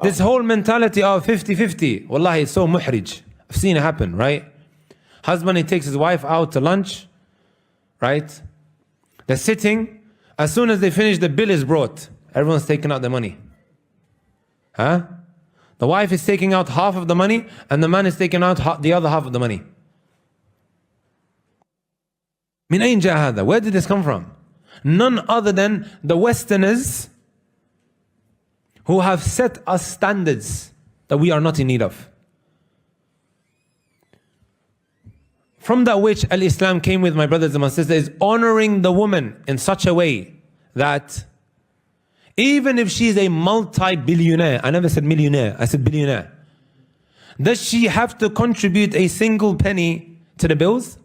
This whole mentality of 50-50, wallahi, it's so muhrij. I've seen it happen, right? Husband, he takes his wife out to lunch, right? They're sitting. As soon as they finish, the bill is brought. Everyone's taking out the money. Huh? The wife is taking out half of the money, and the man is taking out the other half of the money. من أين جاء هذا? Where did this come from? None other than the Westerners who have set us standards that we are not in need of. From that which Al-Islam came with, my brothers and my sisters, is honoring the woman in such a way that even if she is a multi-billionaire, I never said millionaire, I said billionaire, does she have to contribute a single penny to the bills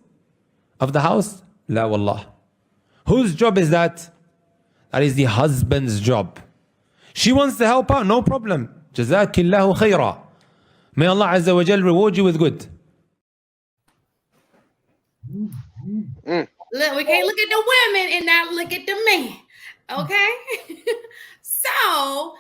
of the house? La wallah. Whose job is that? That is the husband's job. She wants to help out, no problem. Jazakillahu khayra. May Allah Azza wa Jal reward you with good. Look, we can't look at the women and not look at the men. Okay? So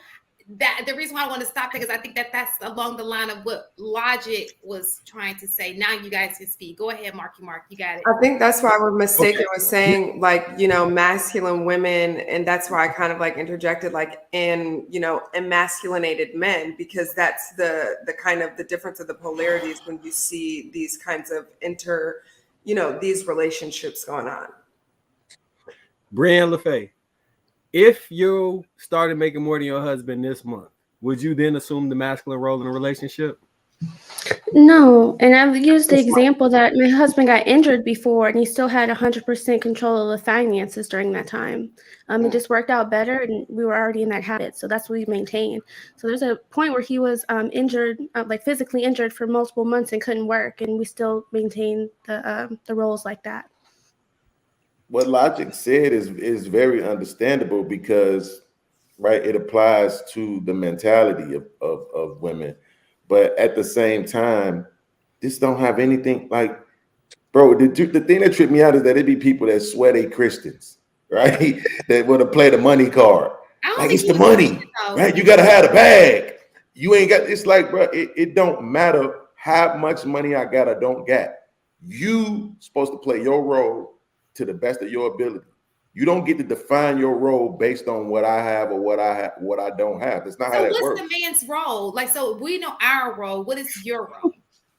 that the reason why I want to stop there, because I think that's along the line of what Logic was trying to say. Now you guys can speak. Go ahead, Mark, you got it. I think that's why we're mistaken with saying, like, you know, masculine women, and that's why I kind of like interjected like in, you know, emasculinated men, because that's the kind of the difference of the polarities when you see these kinds of these relationships going on. Brian LaFay, if you started making more than your husband this month, would you then assume the masculine role in a relationship? No, and I've used the example that my husband got injured before and he still had 100% control of the finances during that time. It just worked out better and we were already in that habit. So that's what we maintained. So there's a point where he was injured, like physically injured for multiple months and couldn't work. And we still maintained the roles like that. What Logic said is very understandable because, right, it applies to the mentality of women. But at the same time, this don't have anything like, bro, the thing that tripped me out is that it be people that swear they Christians, right? That want to play the money card. Like, it's the money, right? You got to have the bag. You ain't got, it's like, bro, it don't matter how much money I got or don't get. You supposed to play your role to the best of your ability. You don't get to define your role based on what I have or what I don't have. That's not how that works. So what's the man's role? Like, so we know our role. What is your role?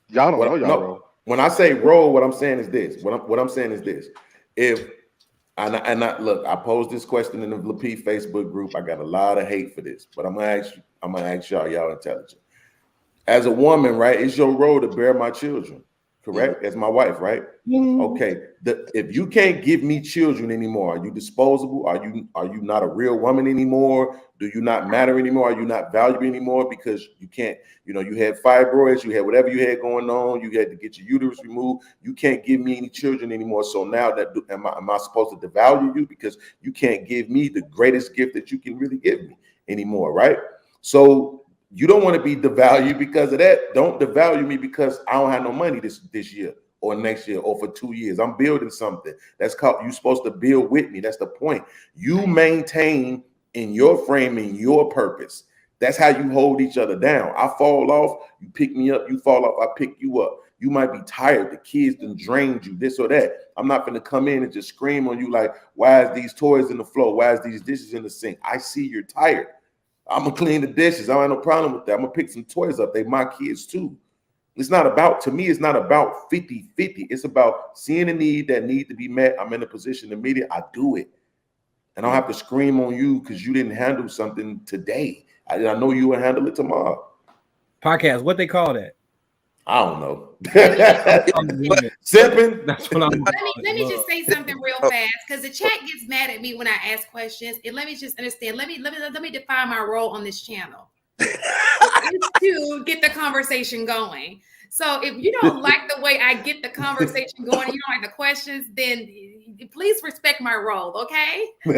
Y'all don't know y'all role. When I say role, what I'm saying is this. What I'm saying is this. If look, I posed this question in the Lapeef Facebook group. I got a lot of hate for this, but I'm gonna ask y'all intelligent. As a woman, right? It's your role to bear my children. Correct? As my wife, right? Okay. If you can't give me children anymore, are you disposable? Are you not a real woman anymore? Do you not matter anymore? Are you not valuable anymore? Because you can't, you had fibroids, you had whatever you had going on, you had to get your uterus removed. You can't give me any children anymore. So now am I supposed to devalue you because you can't give me the greatest gift that you can really give me anymore, right? So you don't want to be devalued because of that. Don't devalue me because I don't have no money this year or next year or for 2 years. I'm building something. That's called, you're supposed to build with me. That's the point. You maintain in your frame, in your purpose. That's how you hold each other down. I fall off, you pick me up. You fall off, I pick you up. You might be tired. The kids done drained you, this or that. I'm not going to come in and just scream on you like, why is these toys in the floor? Why is these dishes in the sink? I see you're tired. I'm gonna clean the dishes. I don't have no problem with that. I'm gonna pick some toys up. They my kids too. It's not about, to me, it's not about 50-50. It's about seeing a need that need to be met. I'm in a position to meet it. I do it. And I don't have to scream on you because you didn't handle something today. I know you will handle it tomorrow. Podcast, what they call that? I don't know. Sipping. That's what I'm. Let me just say something real fast, because the chat gets mad at me when I ask questions, and let me just understand. Let me define my role on this channel. It's to get the conversation going. So if you don't like the way I get the conversation going, you don't like the questions, then please respect my role, okay? But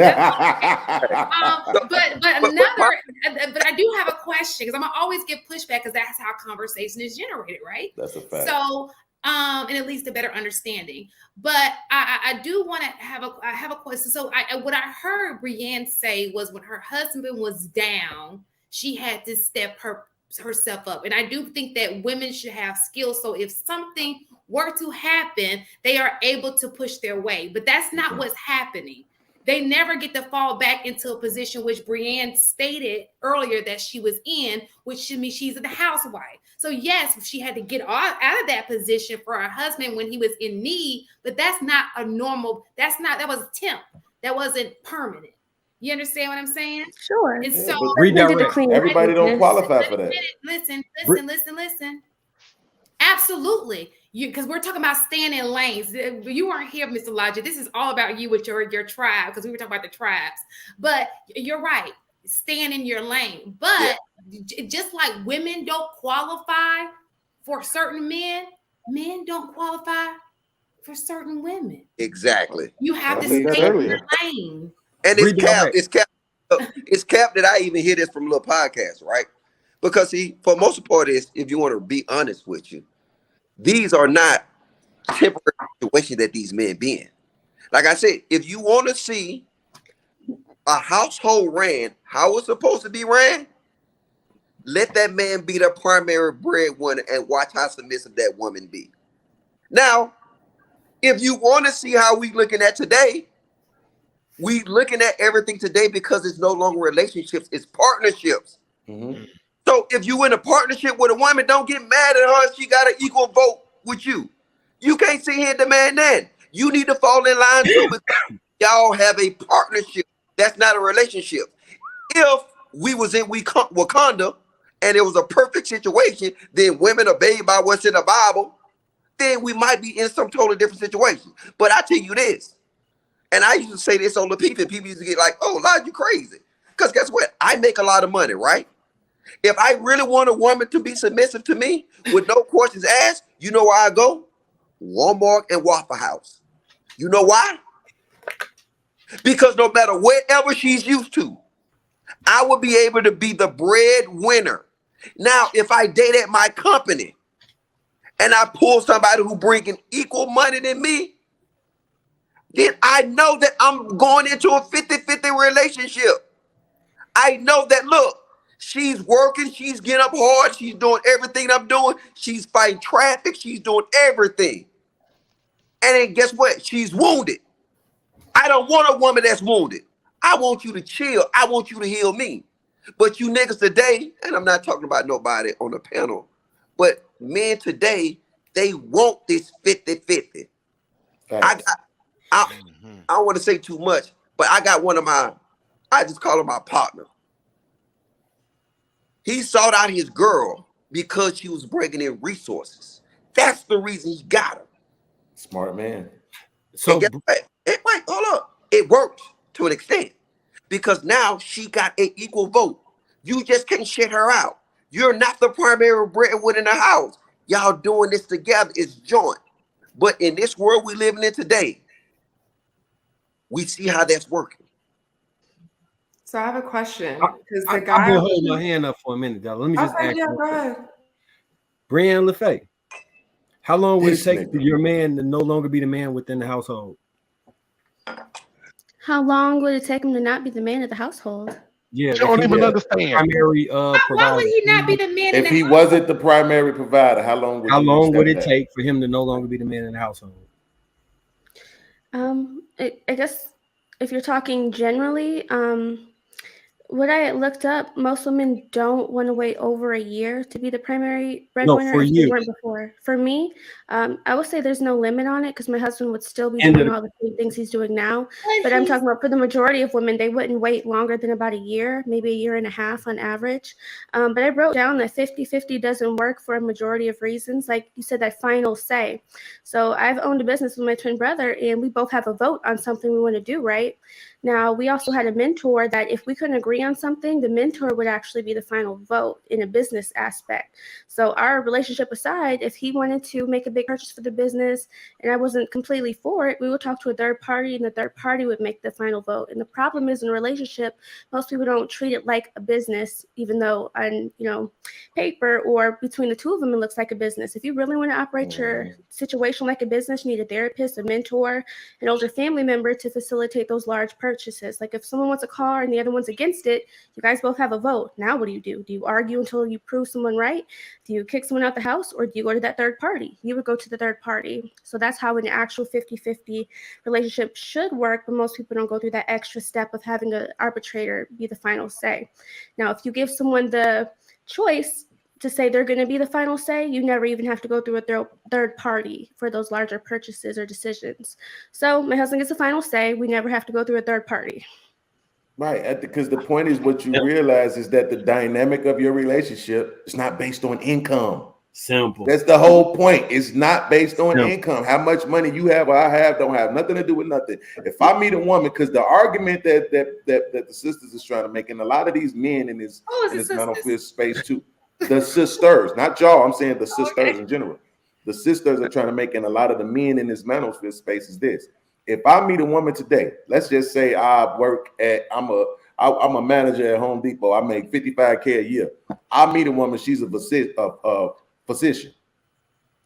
I do have a question, because I'm gonna always get pushback, because that's how conversation is generated, right? That's a fact. So and it leads to better understanding. But I do want to have a question. So what I heard Brienne say was when her husband was down, she had to step herself up. And I do think that women should have skills. So if something were to happen, they are able to push their way. But that's not what's happening. They never get to fall back into a position which Brienne stated earlier that she was in, which means she's a housewife. So yes, she had to get out of that position for her husband when he was in need, but that's not a normal, that was a temp. That wasn't permanent. You understand what I'm saying? Sure. And so everybody don't qualify for that. Listen. Absolutely. Because we're talking about staying in lanes. You weren't here, Mr. Logic. This is all about you with your tribe, because we were talking about the tribes. But you're right. Staying in your lane. But just like women don't qualify for certain men don't qualify for certain women. Exactly. You have to stay in your lane. And it's capped that I even hear this from little podcasts, right? Because for most part is, if you want to be honest with you, these are not temporary situations that these men be in. Like I said, if you want to see a household ran how it's supposed to be ran, let that man be the primary breadwinner and watch how submissive that woman be. Now, if you want to see how we looking at today, we looking at everything today because it's no longer relationships, it's partnerships. Mm-hmm. So if you in a partnership with a woman, don't get mad at her. She got an equal vote with you. You can't sit here and demand that. You need to fall in line too, because y'all have a partnership. That's not a relationship. If we was in Wakanda and it was a perfect situation, then women obey by what's in the Bible, then we might be in some totally different situation. But I tell you this, and I used to say this on Lapeef, and people used to get like, oh, Lord, you crazy. Because guess what? I make a lot of money, right? If I really want a woman to be submissive to me with no questions asked, you know where I go? Walmart and Waffle House. You know why? Because no matter wherever she's used to, I will be able to be the breadwinner. Now, if I date at my company and I pull somebody who bringing equal money than me, then I know that I'm going into a 50-50 relationship. I know that, look, she's working, she's getting up hard, she's doing everything I'm doing, she's fighting traffic, she's doing everything. And then guess what? She's wounded. I don't want a woman that's wounded. I want you to chill. I want you to heal me. But you niggas today, and I'm not talking about nobody on the panel, but men today, they want this 50-50. I don't want to say too much, but I got one of I just call him my partner. He sought out his girl because she was bringing in resources. That's the reason he got her. Smart man. So guess what? Wait, hold up. It worked to an extent because now she got an equal vote. You just can't shut her out. You're not the primary breadwinner in the house. Y'all doing this together. It's joint. But in this world we living in today, we see how that's working. So I have a question. I'm gonna hold my hand up for a minute, though. Let me just ask you. Go ahead. Brienne Lapeef, how long would it take for your man to no longer be the man within the household? How long would it take him to not be the man of the household? Yeah, you don't even understand. Primary why would he not be the man? If he wasn't the primary provider, how long would it take for him to no longer be the man in the household? I guess if you're talking generally, what I looked up, most women don't want to wait over a year to be the primary breadwinner. No, for you. Before. For me, I would say there's no limit on it because my husband would still be doing all the same things he's doing now. But I'm talking about for the majority of women, they wouldn't wait longer than about a year, maybe a year and a half on average. But I wrote down that 50-50 doesn't work for a majority of reasons. Like you said, that final say. So I've owned a business with my twin brother, and we both have a vote on something we want to do, right? Now, we also had a mentor that if we couldn't agree on something, the mentor would actually be the final vote in a business aspect. So our relationship aside, if he wanted to make a big purchase for the business and I wasn't completely for it, we would talk to a third party and the third party would make the final vote. And the problem is in a relationship, most people don't treat it like a business, even though on paper or between the two of them, it looks like a business. If you really want to operate your situation like a business, you need a therapist, a mentor, an older family member to facilitate those large purchases. purchases. Like if someone wants a car and the other one's against it, you guys both have a vote. Now what do? Do you argue until you prove someone right? Do you kick someone out the house, or do you go to that third party? You would go to the third party. So that's how an actual 50-50 relationship should work, but most people don't go through that extra step of having an arbitrator be the final say. Now, if you give someone the choice to say they're going to be the final say, you never even have to go through a third party for those larger purchases or decisions. So my husband gets the final say. We never have to go through a third party. Right, because the point is, what you realize is that the dynamic of your relationship is not based on income. Simple. That's the whole point. It's not based on income. How much money you have or I have don't have nothing to do with nothing. If I meet a woman, because the argument that the sisters is trying to make, and a lot of these men in this mental space too, the sisters, not y'all. I'm saying the sisters in general. The sisters are trying to make, and a lot of the men in this manosphere space is this. If I meet a woman today, let's just say I'm a manager at Home Depot. I make $55K a year. I meet a woman. She's a physician.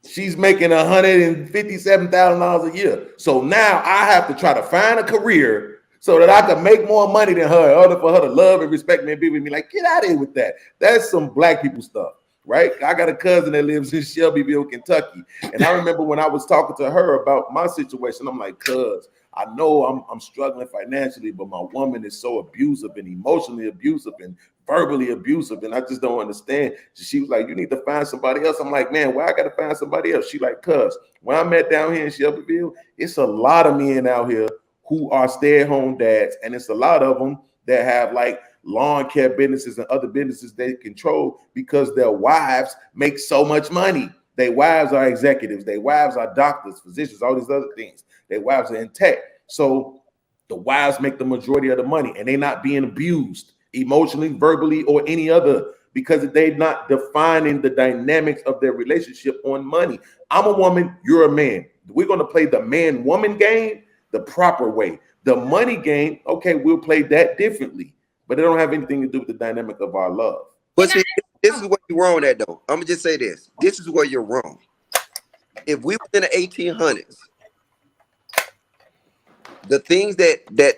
She's making $157,000 a year. So now I have to try to find a career so that I can make more money than her in order for her to love and respect me and be with me. Like, get out of here with that. That's some black people stuff, right? I got a cousin that lives in Shelbyville, Kentucky. And I remember when I was talking to her about my situation, I'm like, cuz, I know I'm struggling financially, but my woman is so abusive and emotionally abusive and verbally abusive, and I just don't understand. She was like, you need to find somebody else. I'm like, man, why I gotta find somebody else? She like, cuz when I'm at down here in Shelbyville, it's a lot of men out here who are stay-at-home dads, and it's a lot of them that have like lawn care businesses and other businesses they control because their wives make so much money. Their wives are executives, their wives are doctors, physicians, all these other things. Their wives are in tech. So the wives make the majority of the money, and they're not being abused emotionally, verbally, or any other, because they're not defining the dynamics of their relationship on money. I'm a woman, you're a man. We're going to play the man-woman game the proper way. The money game, okay, we'll play that differently, but it don't have anything to do with the dynamic of our love. But see, this is where you're wrong at, though. I'm gonna just say this. This is where you're wrong. If we were in the 1800s, the things that the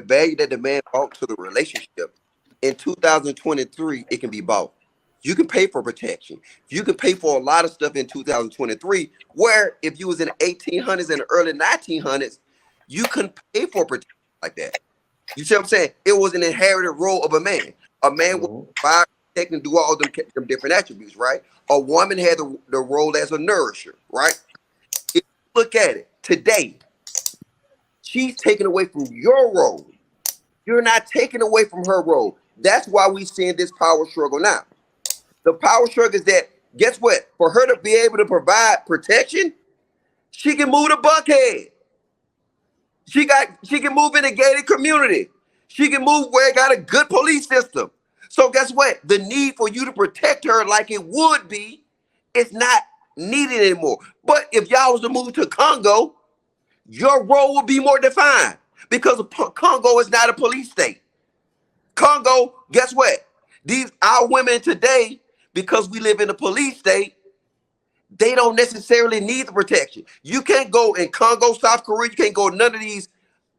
value that the man brought to the relationship, in 2023, it can be bought. You can pay for protection. You can pay for a lot of stuff in 2023, where if you was in the 1800s and the early 1900s, you couldn't pay for protection like that. You see what I'm saying? It was an inherited role of a man. A man would provide, protect, and do all them different attributes, right? A woman had the role as a nourisher, right? If you look at it today, she's taken away from your role. You're not taking away from her role. That's why we're seeing this power struggle now. The power struggle is that, guess what? For her to be able to provide protection, she can move to Buckhead. She can move in a gated community. She can move where it got a good police system. So guess what? The need for you to protect her like it would be, it's not needed anymore. But if y'all was to move to Congo, your role would be more defined, because Congo is not a police state. Congo, guess what? Our women today, because we live in a police state, they don't necessarily need the protection. You can't go in Congo, South Korea. You can't go to none of these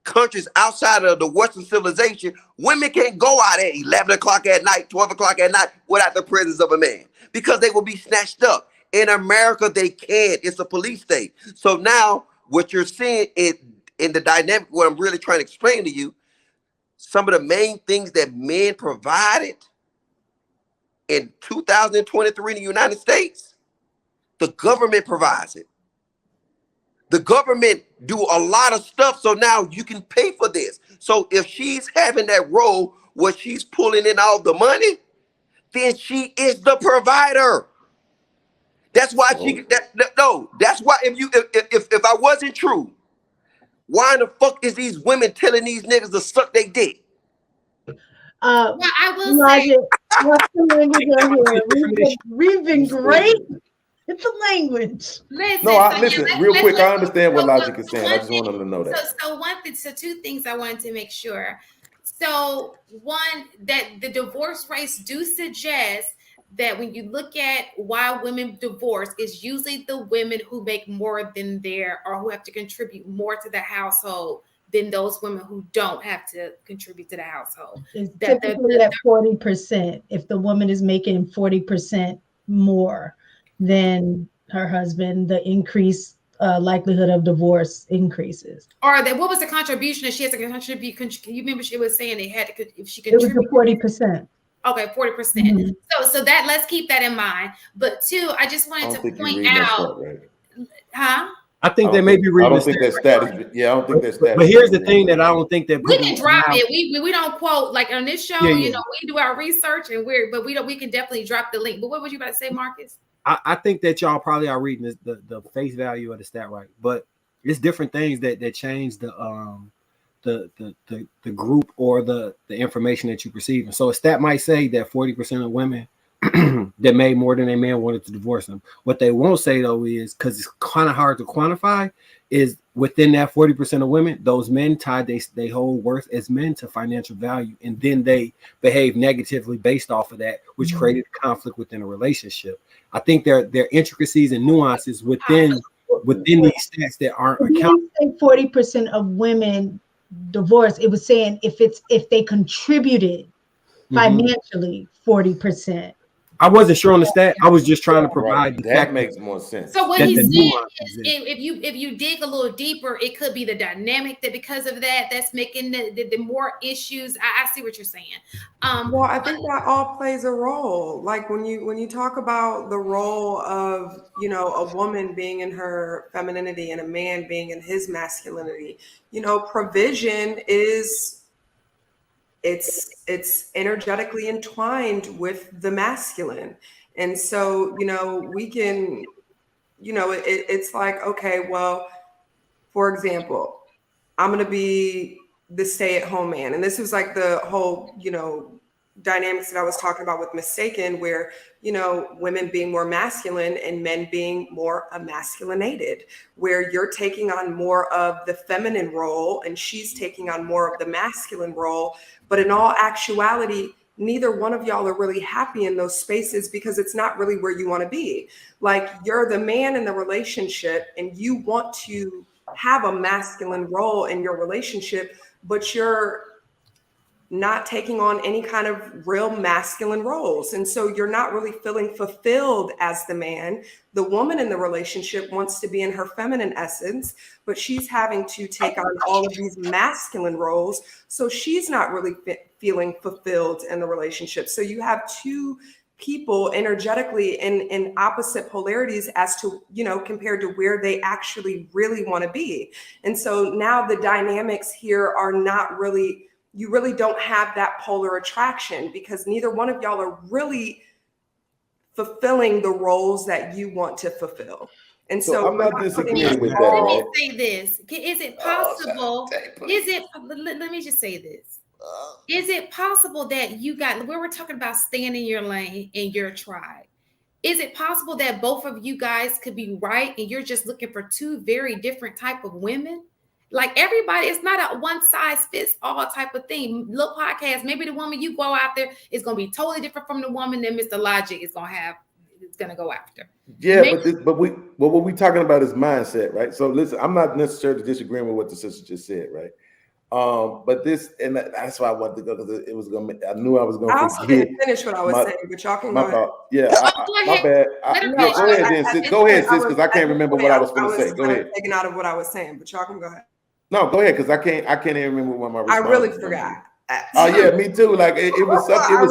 countries outside of the Western civilization. Women can't go out at 11 o'clock at night, 12 o'clock at night without the presence of a man, because they will be snatched up. In America, they can. It's a police state. So now what you're seeing in the dynamic, what I'm really trying to explain to you, some of the main things that men provided in 2023 in the United States, the government provides it. The government do a lot of stuff, so now you can pay for this. So if she's having that role where she's pulling in all the money, then she is the provider. That's why that's why if I wasn't true, why in the fuck is these women telling these niggas to suck their dick? Well, I will say, what's the language on here? We've been great. It's a language. Listen, real quick. I understand what Logic is saying. I just wanted to know that. So two things I wanted to make sure. So one, that the divorce rates do suggest that when you look at why women divorce, it's usually the women who make more than or who have to contribute more to the household than those women who don't have to contribute to the household. It's typically at 40%. If the woman is making 40% more than her husband, the increased likelihood of divorce increases. Or that, what was the contribution that she has to contribute? You remember she was saying they had to, if she It was contributed. the 40%. Okay, 40%. So that, let's keep that in mind. But two, I just wanted to point out, huh? I think they may be reading. I don't think that status. Yeah, I don't think that status. But here's the thing that I don't think that we can drop it. We don't quote like on this show. You know, we do our research and we can definitely drop the link. But what was you about to say, Marcus? I think that y'all probably are reading this, the face value of the stat right, but it's different things that change the group or the information that you perceive. And so a stat might say that 40% of women that made more than a man wanted to divorce them. What they won't say though is, because it's kind of hard to quantify, is within that 40% of women, those men tied they whole worth as men to financial value, and then they behave negatively based off of that, which created conflict within a relationship. I think there are intricacies and nuances within these stats that aren't accounted. Say 40% of women divorce. It was saying if they contributed financially 40%. I wasn't sure on the stat. I was just trying to provide. That makes more sense. So what he's saying is, if you dig a little deeper, it could be the dynamic that because of that's making the more issues. I see what you're saying. Well, I think that all plays a role. Like when you talk about the role of, you know, a woman being in her femininity and a man being in his masculinity, you know, provision is. It's energetically entwined with the masculine. And so, you know, we can, you know, it's like, okay, well, for example, I'm going to be the stay-at-home man. And this was like the whole, you know, dynamics that I was talking about with Mistaken, where, you know, women being more masculine and men being more emasculinated, where you're taking on more of the feminine role and she's taking on more of the masculine role. But in all actuality, neither one of y'all are really happy in those spaces because it's not really where you want to be. Like, you're the man in the relationship and you want to have a masculine role in your relationship, but you're not taking on any kind of real masculine roles. And so you're not really feeling fulfilled as the man. The woman in the relationship wants to be in her feminine essence, but she's having to take on all of these masculine roles. So she's not really feeling fulfilled in the relationship. So you have two people energetically in opposite polarities as to, you know, compared to where they actually really want to be. And so now the dynamics here are not really, you really don't have that polar attraction because neither one of y'all are really fulfilling the roles that you want to fulfill. And so I'm not disagreeing with that. Let me say this. Is it possible? Let me just say this. Is it possible that we were talking about staying in your lane in your tribe? Is it possible that both of you guys could be right and you're just looking for two very different type of women? Like, everybody, it's not a one size fits all type of thing. Little podcast, maybe the woman you go out there is going to be totally different from the woman that Mr. Logic is going to go after. Yeah, but what we talking about is mindset, right? So listen, I'm not necessarily disagreeing with what the sister just said, right? But this, and that's why I wanted to go, because it was going to, I knew I was going to forget. Finish what I was saying, but y'all can go ahead. My bad. Go ahead, then, sis. Go ahead, sis, because I can't remember what I was going to say. Go ahead. Taken out of what I was saying, but y'all can go ahead. No, go ahead, because I can't even remember what my response I really was. forgot. Oh yeah, me too. Like it was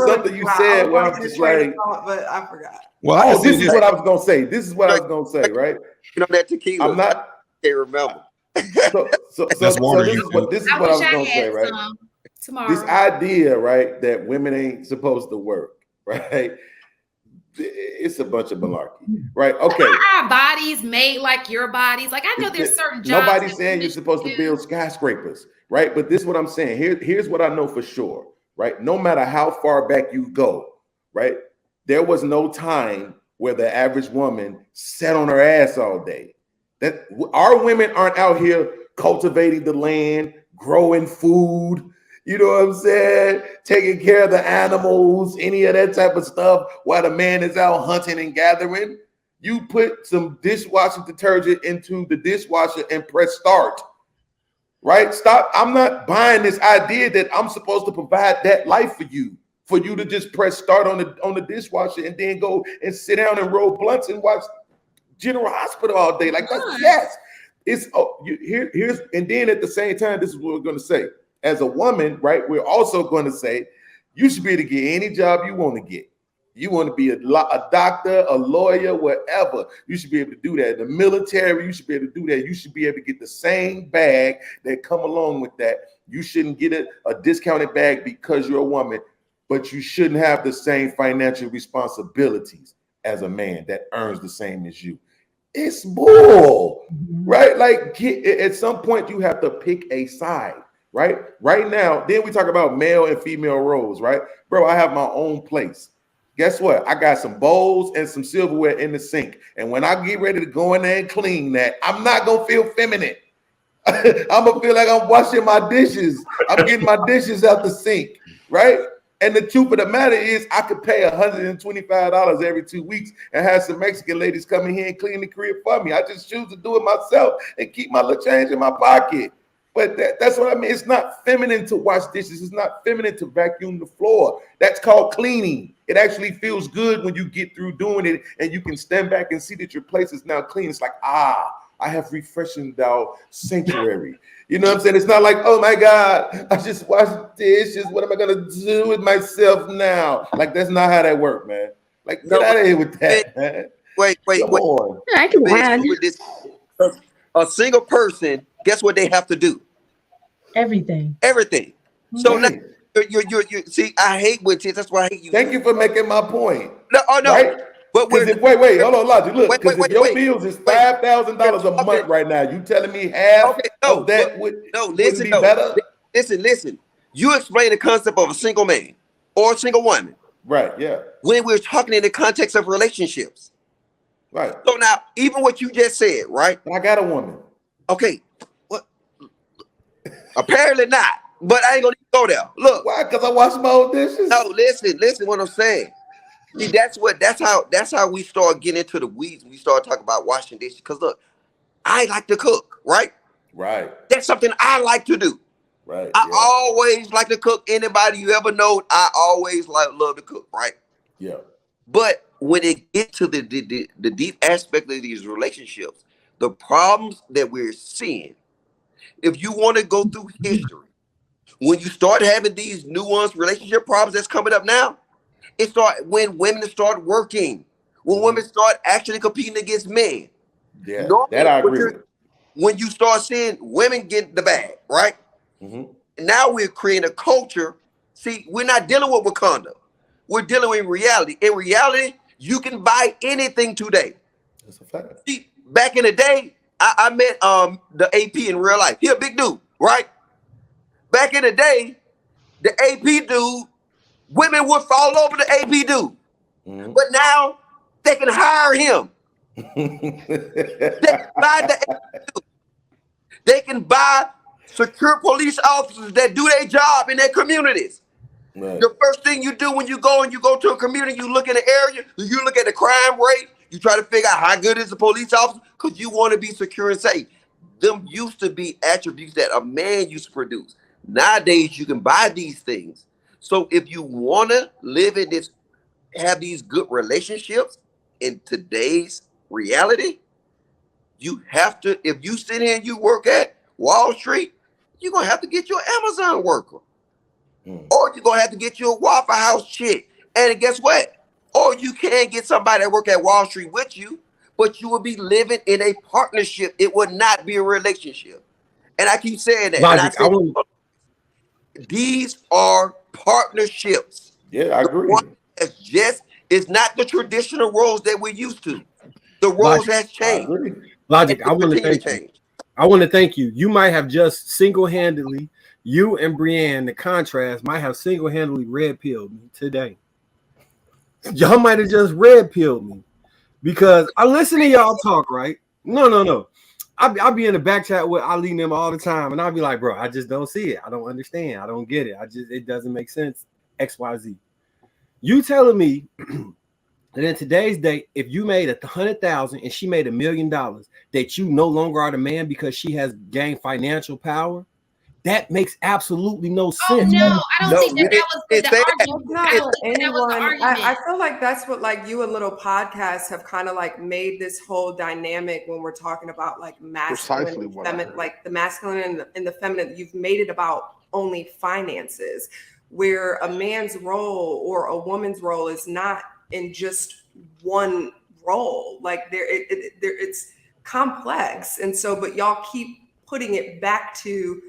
something you said where I'm just like, but I forgot. Well, this is what I was gonna say. This is what I was gonna say, right? You know that tequila. I'm not. Can't remember. So this is what I was gonna say, right? Tomorrow. This idea, right, that women ain't supposed to work, right? It's a bunch of malarkey, right? Okay. Our bodies made like your bodies. Like, I know there's certain jobs. Nobody's saying you're supposed to build skyscrapers, right? But this is what I'm saying. Here's what I know for sure, right? No matter how far back you go, right? There was no time where the average woman sat on her ass all day. That our women aren't out here cultivating the land, growing food, you know what I'm saying? Taking care of the animals, any of that type of stuff, while the man is out hunting and gathering. You put some dishwashing detergent into the dishwasher and press start. right? Stop. I'm not buying this idea that I'm supposed to provide that life for you to just press start on the dishwasher and then go and sit down and roll blunts and watch General Hospital all day. Like that's yes. It's here's and then at the same time, this is what we're going to say. As a woman, right? We're also going to say you should be able to get any job you want to get. You want to be a doctor, a lawyer, whatever. You should be able to do that. In the military, you should be able to do that. You should be able to get the same bag that come along with that. You shouldn't get a discounted bag because you're a woman, but you shouldn't have the same financial responsibilities as a man that earns the same as you. It's bull, right? Like at some point you have to pick a side, right? Right now, then we talk about male and female roles, right? Bro, I have my own place. Guess what? I got some bowls and some silverware in the sink. And when I get ready to go in there and clean that, I'm not going to feel feminine. I'm going to feel like I'm washing my dishes. I'm getting my dishes out the sink, right? And the truth of the matter is I could pay $125 every 2 weeks and have some Mexican ladies come in here and clean the crib for me. I just choose to do it myself and keep my little change in my pocket. But that's what I mean. It's not feminine to wash dishes. It's not feminine to vacuum the floor. That's called cleaning. It actually feels good when you get through doing it and you can stand back and see that your place is now clean. It's like, I have refreshing thou sanctuary. You know what I'm saying? It's not like, oh my God, I just washed dishes. What am I going to do with myself now? Like, that's not how that works, man. Like, get out of here with that, man. Wait. On. I can add. A single person, guess what they have to do? Everything. So now, you see, I hate when that's why I hate you. Thank you for making my point. No, right? But wait, hold on, Logic. Look, because if your wait, bills is $5,000 a month right now, you telling me half of that wouldn't be better? Listen. You explain the concept of a single man or a single woman. Right, yeah. When we're talking in the context of relationships. Right. So now, even what you just said, right? I got a woman. Okay. What? Apparently not. But I ain't gonna go there. Look. Why? Because I wash my own dishes? No, listen what I'm saying. See, that's how we start getting into the weeds. We start talking about washing dishes. Because look, I like to cook, right? Right. That's something I like to do. Right. I always like to cook. Anybody you ever know, I always love to cook, right? Yeah. But when it gets to the deep aspect of these relationships, the problems that we're seeing, if you want to go through history, when you start having these nuanced relationship problems that's coming up now, it start when women start working, when women start actually competing against men. Yeah, normally, that I agree with. When you start seeing women get the bag, right? Mm-hmm. Now we're creating a culture. See, we're not dealing with Wakanda. We're dealing with reality. In reality, you can buy anything today. That's a fact. See, back in the day, I met the AP in real life. He a big dude, right? Back in the day, the AP dude, women would fall over the AP dude. Mm-hmm. But now they can hire him. They can buy the AP dude. They can buy secure police officers that do their job in their communities. Right. The first thing you do when you go to a community, you look in the area, you look at the crime rate, you try to figure out how good is the police officer because you want to be secure and safe. Them used to be attributes that a man used to produce. Nowadays, you can buy these things. So if you want to live in this, have these good relationships in today's reality, you have to, if you sit here and you work at Wall Street, you're going to have to get your Amazon worker. Or you're going to have to get you a Waffle House chick. And guess what? Or you can get somebody that work at Wall Street with you, but you will be living in a partnership. It would not be a relationship. And I keep saying that. Logic, these are partnerships. Yeah, I agree. It's not the traditional roles that we're used to. The roles has changed. Logic, I want to thank you. I want to thank you. You might have just single-handedly, you and Brienne, the contrast, might have single-handedly red-pilled me today. Y'all might have just red-pilled me because I listen to y'all talk, right? No. I'll be in the back chat with Ali and them all the time, and I'll be like, bro, I just don't see it. I don't understand. I don't get it. It doesn't make sense. XYZ. You telling me that in today's day, if you made $100,000 and she made $1 million, that you no longer are the man because she has gained financial power? That makes absolutely no Oh sense. no, I don't No, think we that didn't was say the that. argument. Not I for don't think that was the anyone. argument. I feel like that's what like you and Little Podcasts have kind of like made this whole dynamic when we're talking about like masculine Precisely and what I feminine, heard. like the masculine and the feminine. You've made it about only finances, where a man's role or a woman's role is not in just one role. Like it's complex, and so but y'all keep putting it back to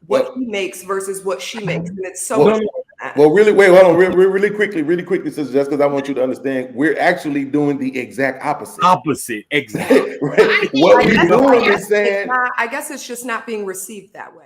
what he makes versus what she makes, and it's so much more than that. Well, really, wait, hold on, really quickly, sister, just because I want you to understand, we're actually doing the exact opposite. Opposite, exactly. Right? What we're doing is saying, I guess it's just not being received that way.